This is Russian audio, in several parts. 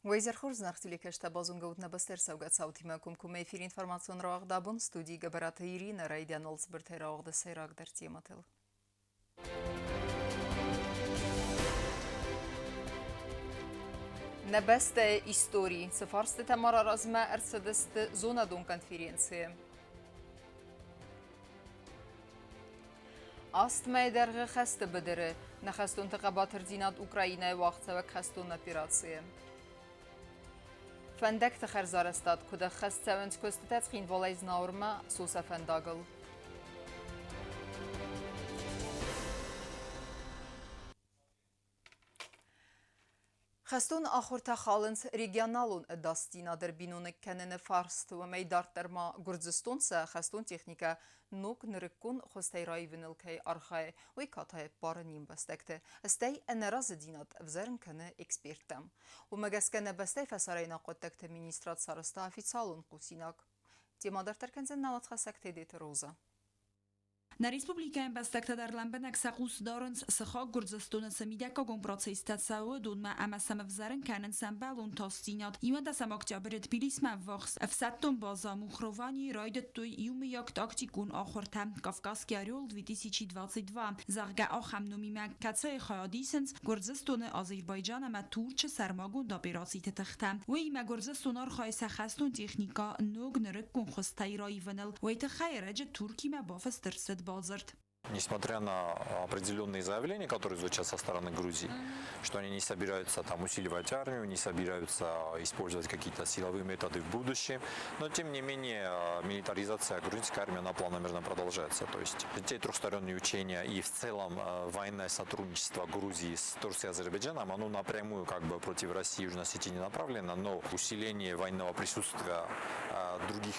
Weizerchor znachtilik esta bazungavutna baster savgat sautima kumkume efir informatsiyon ravagdabun studi gabarata Irina Raydian olsbirte ravagda seyrag der tematel. Nabeste истории. Сафарсте тамара разма арсадесте зона дон конференции. Аст майдерге хасте бедере. Нахастун тaqabat ردинат Украина вaqtсавак хастун операции. Фандак тахарзарастад куда хастсаванч костатац хин волайз наурма суса фандагл. Хастун ахурта халынс регионалун дастинадыр бинуны кәнені фарстуы мейдартарма Гурзистонса хастун техника нук нырыккун хостайрайвиныл кай архай уй катай бары нимбастекті. Істей әнеразы динат взарын кәні экспертам. Умагаскәні бастай фасарайна қоттекті министрат сарыста официалун қусинак. Темадартар кәнзен налатқа сәктедеті роза. Na Republikę Bastakta Darlambenek Sakus Dorens Sachok Gurdzastuna Samidaka Gomprocista Cały Dunma Amasam Wzaren Kanen Sambalun Tostinot i Mada Samoktiabry Tbilisma Vox w Sattum Boza Muchrowani Rojdetuj Jumijok Toktikun Ochorta Kawkaski Ariol 2022 Zarga Ocham Numima Kace Chodisens Gurdzastuna Azerbajdżana ma Turcze Sarmogun do operacji Tetachta Wyima Gurdzastuna Orchajsa Hastun Technika Nugnrykun Hostajroj Venel Wyte Khayraje Turki ma Bofesterset Базарт. Несмотря на определенные заявления, которые звучат со стороны Грузии, что они не собираются там усиливать армию, не собираются использовать какие-то силовые методы в будущем, но тем не менее милитаризация грузинской армии, она планомерно продолжается. То есть те трехсторонние учения и в целом военное сотрудничество Грузии с Турцией и Азербайджаном, оно напрямую как бы против России и Южной Осетии не направлено, но усиление военного присутствия других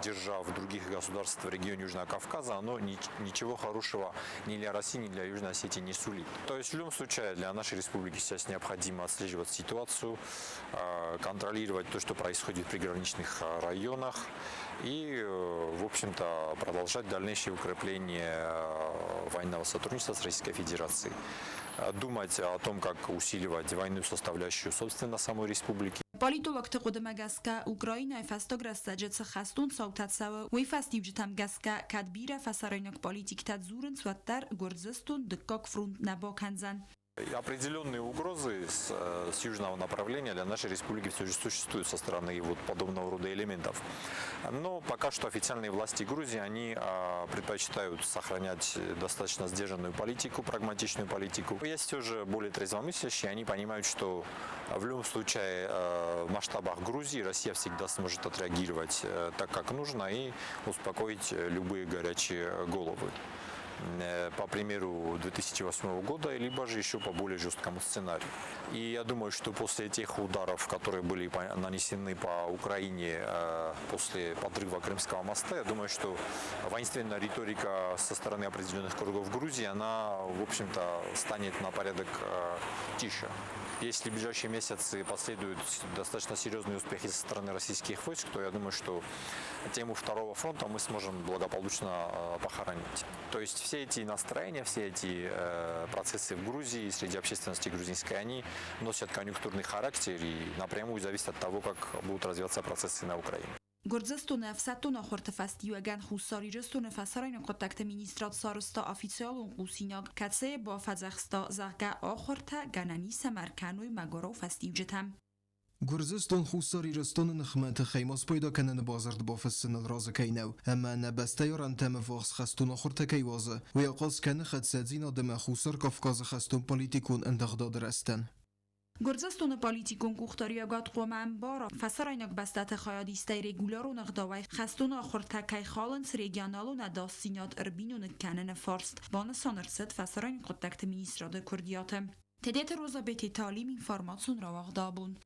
держав, других государств в регионе Южного Кавказа, оно ничего хорошего ни для России, ни для Южной Осетии не сулит. То есть в любом случае для нашей республики сейчас необходимо отслеживать ситуацию, контролировать то, что происходит в приграничных районах и, в общем-то, продолжать дальнейшее укрепление военного сотрудничества с Российской Федерацией. Думать о том, как усиливать военную составляющую, собственно, самой республики. Politolog taqudama gaska Ukraina fastogras sajetse khastun sautatsawa wi fastibjitam gaska kadbira fasaraynak politik tadzurun swattar Гурзистон дыкок фрунт на боканзан. Определенные угрозы с южного направления для нашей республики все же существуют со стороны вот подобного рода элементов. Но пока что официальные власти Грузии, они предпочитают сохранять достаточно сдержанную политику, прагматичную политику. Есть все же более трезвомыслящие, они понимают, что в любом случае в масштабах Грузии Россия всегда сможет отреагировать так, как нужно, и успокоить любые горячие головы. По примеру 2008 года, либо же еще по более жесткому сценарию. И я думаю, что после тех ударов, которые были нанесены по Украине после подрыва Крымского моста, я думаю, что воинственная риторика со стороны определенных кругов Грузии, она, в общем-то, станет на порядок тише. Если в ближайшие месяцы последуют достаточно серьезные успехи со стороны российских войск, то я думаю, что тему второго фронта мы сможем благополучно похоронить. То есть все эти настроения, все эти процессы в Грузии, среди общественности грузинской, они носят конъюнктурный характер и напрямую зависят от того, как будут развиваться процессы на Украине. Гурзистон в Сатуна хортфастиуган хусари жестон фасарайн контакт министрат сарста официалун қусинак каце ба фазахста зарга ахорта ганани самаркануй магоро фастиуджтам. Гурзистон хусари жестон нхмت خیماس پیدا کنن بازرد با فسن الراز کینو اما نبسته یارن تم فاخس خستون آخورت کیوازه و یاقاس کنه خد سدزین دم خسر کافکاز خستون پولیتیکون اندخداد رستن. Гурзистон политикун кухтариягат қоман бара фасарайнак бастат хаядистай регулярун гдавай хастун ахурта кай халанс регионалун адасинат эрбинун канен фарст бана санерсет фасарайн контакт министрада курдиятам. Тедет роза бети талим информацион равагдабун.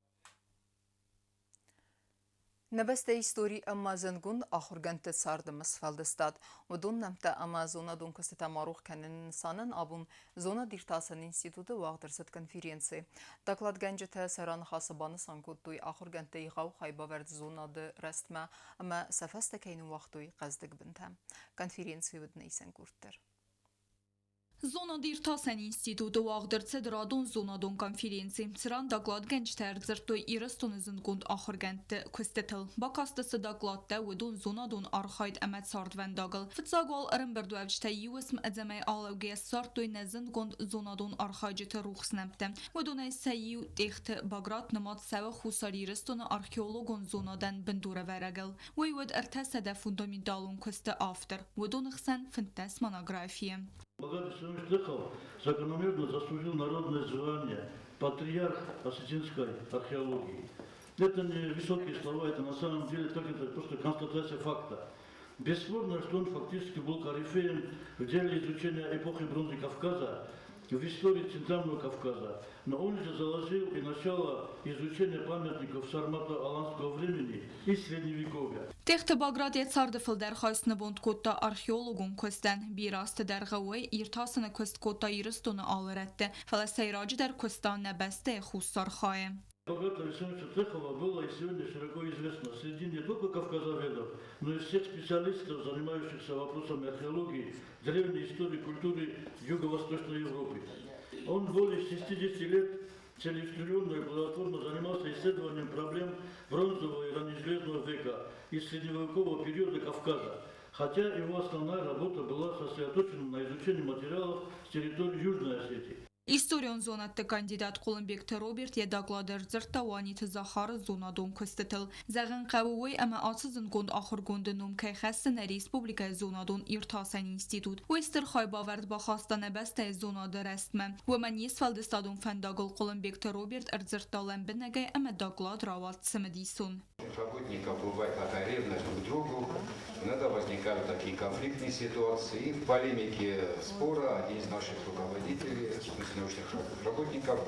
Небесте истории Амазонгун ахурганте сардымыз фалдыстад. Удун намта Амазона дун кастета марух канен санын абун зона диртасын институты вағдырсыт конференции. Доклад генджете саран хасыбаны санкуттуй ахурганте иғау хайба верд зонады растма, ама сафасты кейнун вақтуй қаздык бінтам. Конференции өдіне исен күрттір. Zonadîr Tasen İnstitûtı wagdırtse dradûn zonadûn konferensi. Çıran daglad gençter zırtoy irastonizin gund ahırgentte kustetil. Bakastısı dagladda wedûn zonadûn arxayt emet sardvendagıl. Fıtsagwal arın berdwevçte yuism edzemey alawgeye sartoy nezin gund zonadûn arxaycıtı ruxsnemte. Wedûnay seyiw texte bagrat nemat sewe xusar irastonu arkeologun zonadan bindure veregil. Weywed ertesede fundamentalun kuste after. Wedûn xsen fintes monografie. Богарий Семенович Цехов закономерно заслужил народное звание патриарх осетинской археологии. Это не высокие слова, это на самом деле так, это просто констатация факта. Бесспорно, что он фактически был корифеем в деле изучения эпохи бронзы Кавказа, в истории Центрального Кавказа. Но он же заложил и начало изучения памятников сармато-аланского времени и Средневековья. Texte Bagrat sardıfıl derxaysını bond kotta arxeologun kostan bir astı derxavay irtasını kost kotta iristonu alırette. Falaseyracı der kostan nebeste xussarxaye. Богата Александровича Цехова было и сегодня широко известно среди не только кавказоведов, но и всех специалистов, занимающихся вопросами археологии, древней истории, культуры Юго-Восточной Европы. Он более 60 лет целеустремленно и плодотворно занимался исследованием проблем бронзового и раннежелезного века и средневекового периода Кавказа, хотя его основная работа была сосредоточена на изучении материалов с территории Южной Осетии. İstoriyon zonatta kandidat Kolumbekte Robert yedaglader zırtta vanit zaharı zonadon kustetil. Zağın qavuvay ama atsızın gond axır gondu numkay xastan Respublika zonadon irtasan institut. Wester xaybaverd baxasta nebeste zonada restme. Ve man yesfald stadon fendagl Kolumbekte Robert erzırtalan binegay ama daglad rawat samedison. Работников бывает такая ревность друг к другу, иногда возникают такие конфликтные ситуации. И в полемике спора один из наших руководителей, в смысле научных работников,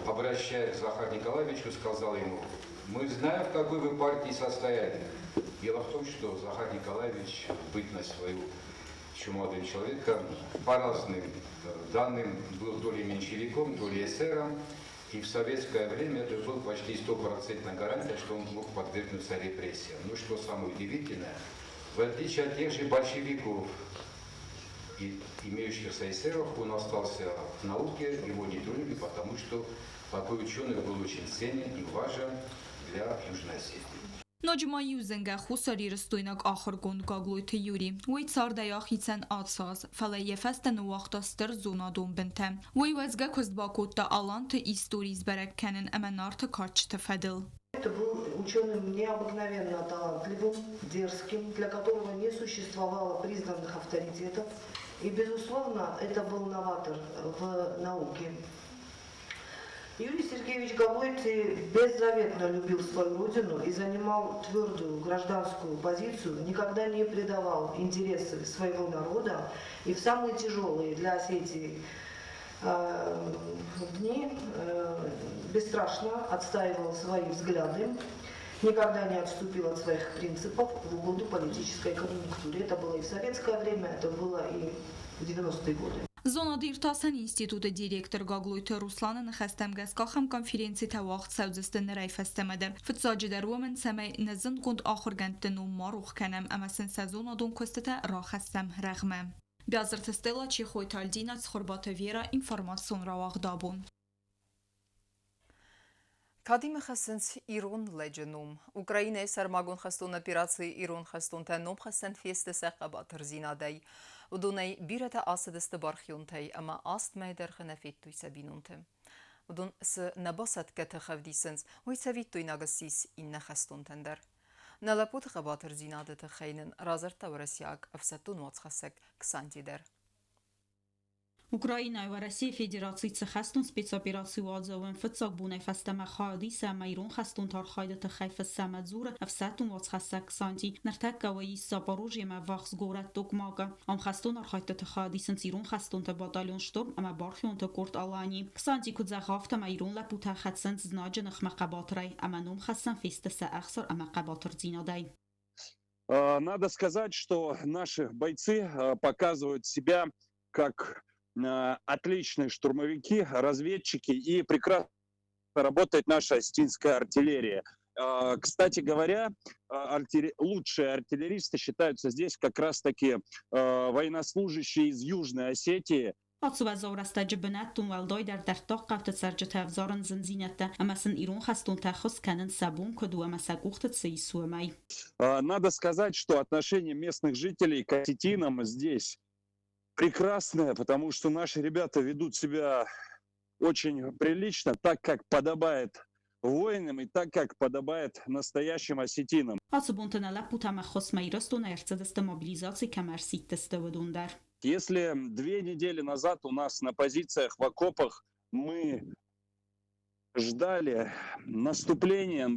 обращаясь к Захару Николаевичу, сказал ему: «Мы знаем, в какой вы партии состояли». Дело в том, что Захар Николаевич, бытность свою, еще молодым человеком, по разным данным, был то ли меньшевиком, то ли эсером. И в советское время это был почти 100% гарантия, что он мог подвергнуться репрессиям. Ну что самое удивительное, в отличие от тех же большевиков и имеющихся эсеров, он остался в науке, его не тронули, потому что такой ученый был очень ценен и важен для Южной Осетии. Nacma yüzenge xusari ristoynak axır gond gagloyte yuri. Wey tsardayak hitsen atsaz. Fala yefesten waqtastır zonadon bintem. Wey wezga kostbakotta alante istoris berekkenin emenarta karçte fedil. Это был ученым необыкновенно талантливым, дерзким, для которого не существовало признанных авторитетов. И, безусловно, это был новатор в науке. Юрий Сергеевич Гаглойти беззаветно любил свою родину и занимал твердую гражданскую позицию, никогда не предавал интересы своего народа и в самые тяжелые для Осетии дни бесстрашно отстаивал свои взгляды, никогда не отступил от своих принципов в угоду политической конъюнктуре. Это было и в советское время, это было и в 90-е годы. Zonadîr Tasen İnstitûtı direktor Gagloyte Ruslanın xestemgezgaxem konferensi tawaqt sevzistin reyfestemeder. Fıtsacı derwomen semey nezin gund axırgentin u maruх kenem amasin sezonadon kostete raxestem rağmem. Biazırt Stella Çixoytaldina Tsxurbatı Vera informasyon rawağdabun. Kadime xesens İran lecenum. Ukrayna sermagun xestun operasyon İran xestun tenom xesten fieste seqabatır zinadey. Udunay birete asidiste barxyontay ama ast meyder xenefettuy sabinuntim. Udun se nebasat kete xevdisens ve sevittuy nagasis inne xestun tender. Nalaput xabatır zinadete xeynin razert tavresyak afsetun vatsxasek ksantider. Ukraina ve Россия Federasyası xastun spetsoperasyon adzavın fıtsak bunay festeme xadise meyrun xastun tarxayda xayf samadzura afsetun vatsxasak ksanti nertekka ve Zaporojye me vaxs goret dokmaga am xastun arxayda xadisen sirun xastun te batalyon shtorm ama barxion te kort alani ksanti kudzagafta meyrun laputa xatsen znajen xmaqabatray ama nom xasan festese axsar ama qabatr zinaday. Надо сказать, что наши бойцы показывают себя как отличные штурмовики, разведчики, и прекрасно работает наша осетинская артиллерия. Кстати говоря, лучшие артиллеристы считаются здесь как раз-таки военнослужащие из Южной Осетии. Ացուվա զորաստաճը բնատուն վալդոյ դար դարտող կավտը ծարջը վզորն զնզինետը, ամասն իրուն խաստուն թախոս կանն սաբուն կդու ամասակուղտը ծիսուամայ. Надо сказать, что отношение местных жителей к осетинам здесь прекрасное, потому что наши ребята ведут себя очень прилично, так как подобает воинам и так как подобает настоящим осетинам. Ացուբունտն ալա պութամա խոսմայրոստուն երցդստը մոբիլիզացի կամարսիտտստը վդունդար. Если 2 недели назад у нас на позициях в окопах мы ждали наступления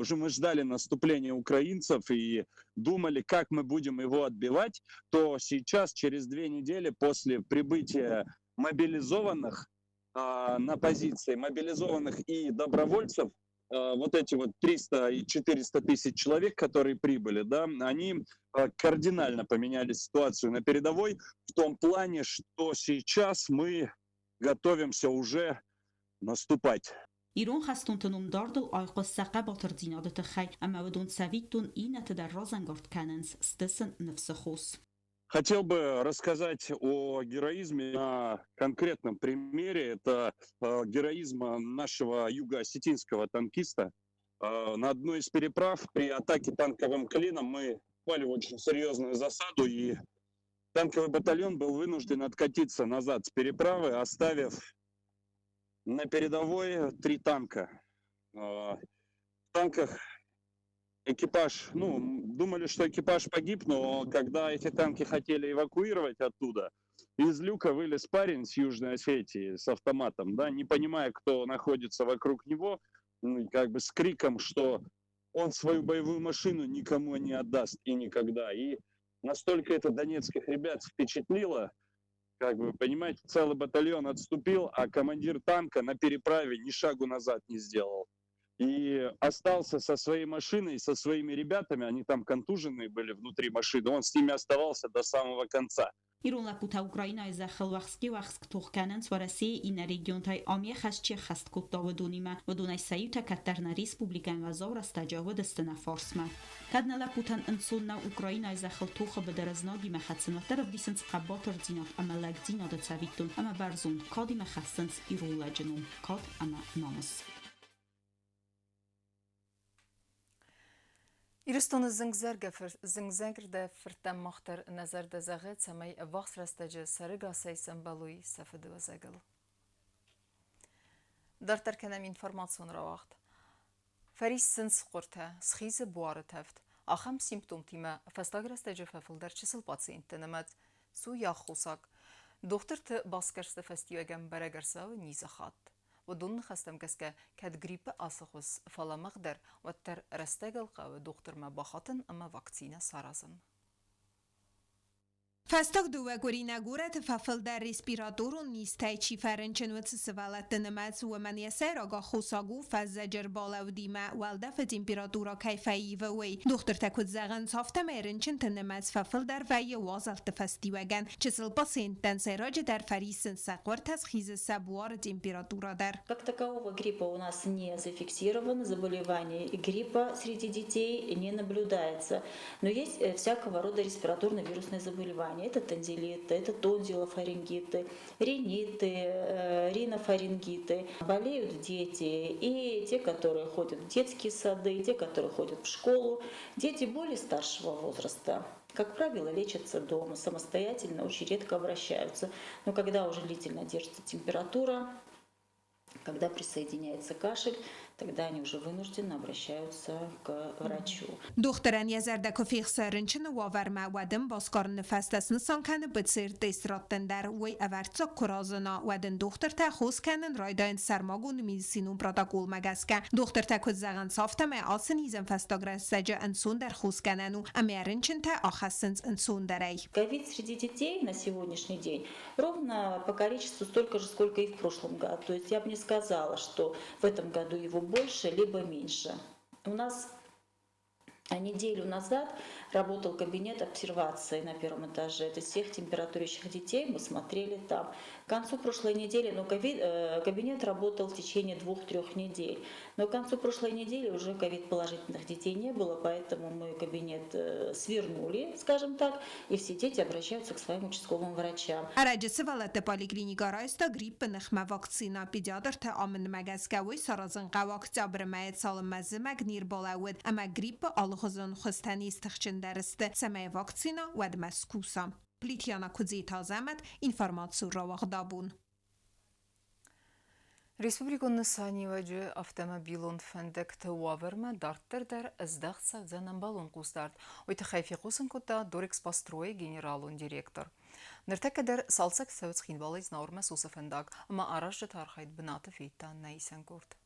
украинцев и думали, как мы будем его отбивать, то сейчас, через 2 недели после прибытия мобилизованных на позиции, мобилизованных и добровольцев, вот эти вот 300 и 400 тысяч человек, которые прибыли, да, они кардинально поменяли ситуацию на передовой в том плане, что сейчас мы готовимся уже наступать. Իրուն խաստուն տնում դարդլ այխոս սակա բոտր դինադը խայ, ամա վդուն սավիտուն ինը դար ռոզանգորդ կանենս ստեսն նվսխոս. Хотел бы рассказать о героизме на конкретном примере. Это героизм нашего юго-осетинского танкиста. На одной из переправ при атаке танковым клином мы попали в очень серьезную засаду, и танковый батальон был вынужден откатиться назад с переправы, оставив на передовой 3 танка. В танках экипаж, думали, что экипаж погиб, но когда эти танки хотели эвакуировать оттуда, из люка вылез парень с Южной Осетии с автоматом, да, не понимая, кто находится вокруг него, как бы с криком, что он свою боевую машину никому не отдаст и никогда. И настолько это донецких ребят впечатлило, как бы, понимаете, целый батальон отступил, а командир танка на переправе ни шагу назад не сделал. И остался со своей машиной, со своими ребятами, они там контуженные были внутри машины, он с ними оставался до самого конца. Իրուն լապութա Ուկրաինայի զախլ վախսկի վախսկ թող կանենց վարասի ինը ռեգիոնտայ ամիե խաշչի խաստկուտ տովդունիմա վդունայ սայութա կատարնա ռեսպուբլիկան վազոր աստաջավը դստնա ֆորսմա. Կադնա լապութան ընցուննա Ուկրաինայի զախլ թողը բդրզնոգի մախացնոտերը վդիսնց խաբոտր ձինոտ ամալակ ձինոդը ցավիտուն ամա բարզուն կոդի մախասնց իրուն լաջնում կոդ ամա նոմս. Իրստոնը զնգզենգրդե ֆրտեմ մախտեր նազար դեզաղե ծամայ վախս ռաստաջը սարıgասay սամբալույի սաֆդը վազագլ. Դարտարկենեմ ինформацион равахт. Фарис сынс қорта, схизы буары тәфт. Ахам симптом тима фастаг растաջы фафылдар чысыл пациентті нәмәт су яхусак. Доктор ты баскарсты фастиогам барагарсавы низахат. ودون خستم کسکه کد گریپ آسخوس فلا مقدر و تر رستگل قو دکتر ما بخاتن اما واکسینه سرازن. فستاق دوه گورینه گوره تفافل در ریسپیراتورون نیسته چی فرنچن و تسوالت نمت و من یسر آگا خوصاگو فزجر بالا و دیمه والدف تمپیراتورا کیفایی و وی دختر تکود زغن صافت میرنچن تنمت فافل در وی وازل تفستی وگن چسل پاسینتن سراج در فریسن سقور تسخیز سبوار температура در. Как такового гриппа у нас не зафиксировано, заболеваний гриппа среди детей не наблюдается, но есть всякого рода респираторно-вирусные заболевания. Это тонзиллиты, это тонзиллофарингиты, риниты, ринофарингиты. Болеют дети, и те, которые ходят в детские сады, и те, которые ходят в школу. Дети более старшего возраста, как правило, лечатся дома, самостоятельно, очень редко обращаются. Но когда уже длительно держится температура, когда присоединяется кашель, тогда они уже вынужденно обращаются к врачу. دختران یزرده کفیخ سرنچن و آورما ودن باسکار نفست نسان کنه بسیر دیستراتن در وی اورتسا کرازنا ودن دختر تا خوز کنن رایداین سرماگون میزسینون پروتکول مگسکن دختر تا کد زغن صافته می آسن ایزن فستاگر سجا انسون در خوز کننو امرنچن تا آخسنز انسون درای. Ковид среди детей на сегодняшний день ровно по количеству столько же, сколько и в прошлом году. То есть я бы не сказала, что в этом году его больше либо меньше. У нас неделю назад работал кабинет обсервации на 1-м этаже. Это всех температурящих детей мы смотрели там. К концу прошлой недели, кабинет работал в течение 2-3 недель. Но к концу прошлой недели уже ковид-положительных детей не было, поэтому мы кабинет свернули, скажем так, и все дети обращаются к своим участковым врачам. Aracısı valette poliklinika raysta grip nıxma vaktsina pediatr te amın magazkawi sarazın qawakta birmayet salınmazı magnir bolawid ama grip alğızın xustani istiqçin deriste semay vaktsina ved meskusa. Plitiana kudzi tazamet informatsiyu ravaqdabun. Республиканы саниваджи автомобилон фендек тауаверма дарттер издах савзанан балон кустарт. Ойты хайфи кусын кута дорекс построе генералун директор. Нертекедер салсак савц хинвалайз наурма суса фендак, ама аражжы тархайд бната фейта найсан курт.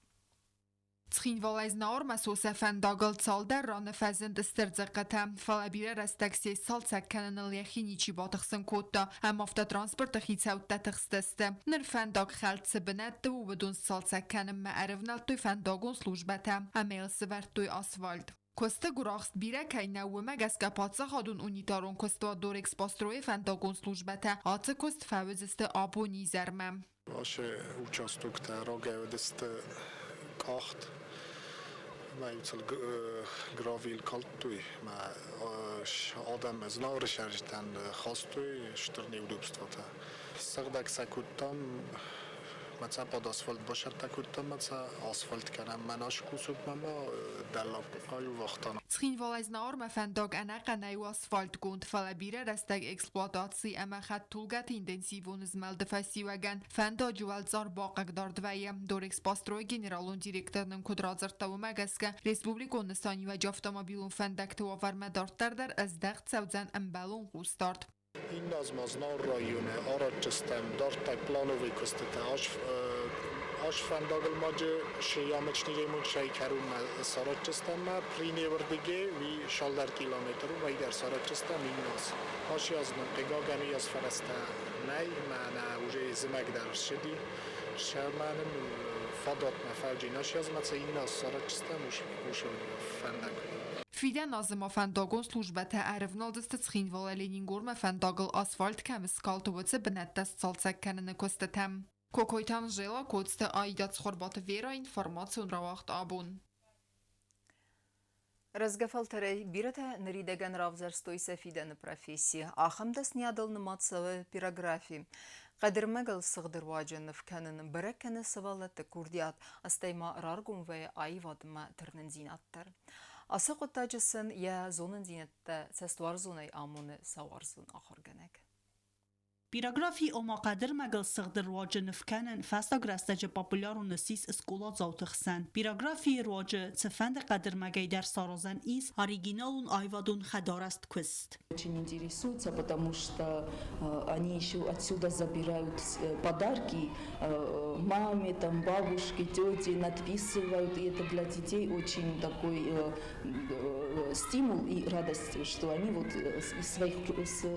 Цхинвалайз наурма суса фендагл цалдар раны фазен дыстырдзақата. Фалабире растакси салцак кананал яхиничи батықсын котта. Ам автотранспорт хицаутта тықстысты. Нер фендаг халтсы бінетті у بدون салцак каным معرفنال توی فنداگون службата. Амел сывар توی асфальт. Косты гурахст бире кайна уэмэг эскапатса хадун унитарон костуа дорекс построи фендагон службата. Аты кост фавызысты або низермем. Vaše účastník té roge jste kacht. Mají cel gravil kaltuj, má Adam znal řešit ten chastuj, čtrný udobstvo. Srdek se kutam, مثلا pod asfalt باشه تکوتم مثلا asfalt کنم مناش کوسوب مما دلقای وقتان. Цхинвалайз наурма фендаг анаqa найу асфальт гунд фалабире растаг эксплуатации ама хат тулгат интенсивун измалды фасиваган фенда жувалцар бақак дардвайя дорекс построй генералун директорнын кудразыртаву магаска республикон сани ва автомобилун фендак туаварма дартардар аздaq цавзан амбалун густарт. این از مزنار رایونه آراد جستم دارت پلانوی کستته آش فنداگل ماجه شیامچ نیریمون شای کرون سارات جستم ما پرینی وردگه وی 16 کیلومتر و در سارات جستم این ناس آشی از نقیگا گمی از فرسته نی من اوجه زمک در شدی شرمانم فضات مفرجی ناشی از مثلا این ناس سارات جستم وش فنداگل Фиде назыма фендагон службата әрівналдысты цхинвала Ленингорма фендагл асфальт кәмі скалтовыцы бінәттәс цалцак кәніні көстетем. Кокойтан жела көтсті айдат сқорбаты вера информацион равақт абун. Разгафалтерей бирата наридеген равзарстой сафиден профессии, ахамдас неадалны матсавы пирографии. Қадырмагал сығдырваджаны вкәнін бірәкәні сывалаты күрдият, астайма раргун вәй айвадыма түрнін зинаттар. Асы қоттачысын я зонын зинетті сәстуар зонай амуны сауар зон ахырганек. Пирографии ома қадыр мәгіл сығдыр руаджы нүфкәнін фәстаг рәстәжі популяру нысис скула заутықсан. Пирографии руаджы цифәнді қадыр мәгейдер саразан из оригиналун айвадун хадараст күст. Очень интересуются, потому что они еще отсюда забирают подарки маме, там, бабушке, тете, надписывают. И это для детей очень такой стимул и радость, что они вот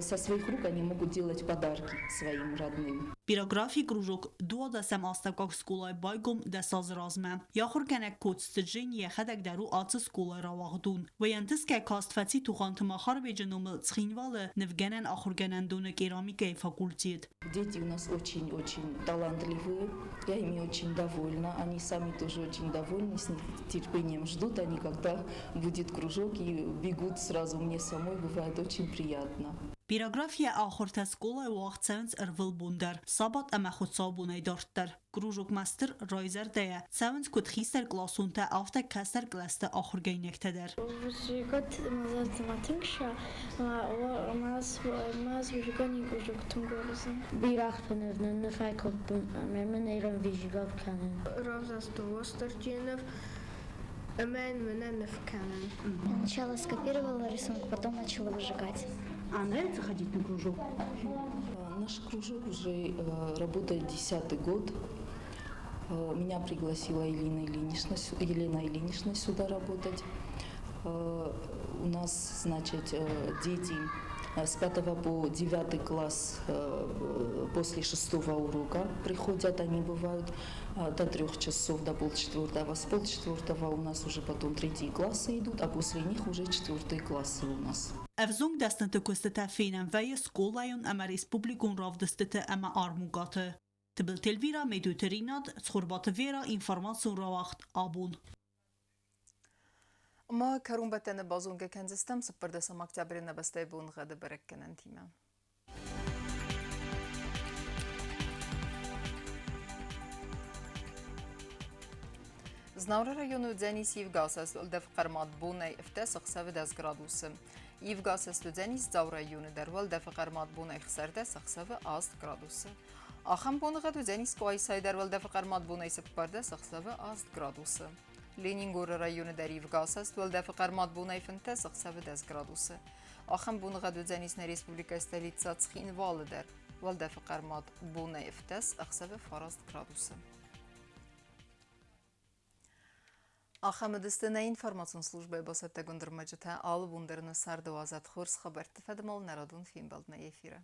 со своих рук они могут делать подарки своим родным. Пирографии кружок дуадасам астакак скулай байгум дасаз разме. Яхур кенек кодстджин ехадак дару ац скулай равагдун. Ваянтис ке кастфати тухантма харбедженум цхинвалы невгенен ахургенендуны керамикой факультет. Дети у нас очень-очень талантливые. Я ими очень довольна. Они сами тоже очень довольны, с нетерпением ждут они, когда будет кружок, и бегут сразу. Мне самой бывает очень приятно. Пирография ахурта скулай вахтсенс эрвил бундер. Сабат ама худсабунай дартер. Кружок мастер райзер дея. Севенс куд хистер класунта афта кастер класте ахургейнектедер. Вжигат мазатматынша маз вжигани кружок тунгорзен. Бирахтанев на файкот мен ирен вжигат канен. Равзасту Востерчинов. Мен вканен. Сначала скопировала рисунок, потом начала выжигать. А нравится ходить на кружок? Наш кружок уже работает 10-й год. Меня пригласила Елена Ильинична сюда работать. У нас, значит, дети с 5 по 9 класс после 6 урока приходят, они бывают до 3 часов, до полчетвертого. С полчетвертого у нас уже потом 3 классы идут, а после них уже 4 классы у нас. Evzung destente kustete fenen veje skolajon ama respublikon ravdestete ama armugate. تبلتلفيرا ميدو ترينات تخربات فيرا إنفورماسيون رواخت آبون ما كرون بتن بازونگ کنزستم سپر دسم اکتبر نبسته بون غد برکنن تیمه. Znauра rajonu Dzenis Yevgasas Uldev Qarmat Bunay iftes xsave 10 gradus. Yevgasas Dzenis Zaur rajonu der Uldev Qarmat Bunay xserdes xsave 10 gradus. Axam Bunğa Dzenis Qoysay der Uldev Qarmat Bunay seppardes xsave 10 gradus. Leningor rajonu der Yevgasas Uldev Qarmat Bunay fentes xsave 10 gradus. Axam Bunğa Dzenis na Respublika Stolitsa Tskhinval der Uldev Qarmat Bunay iftes xsave 10 gradus. Ахамедистина информацион служба басатта гундырмажыта алып ундырны сарды азат хорс хабар тфадмал народун фильм балдна эфира.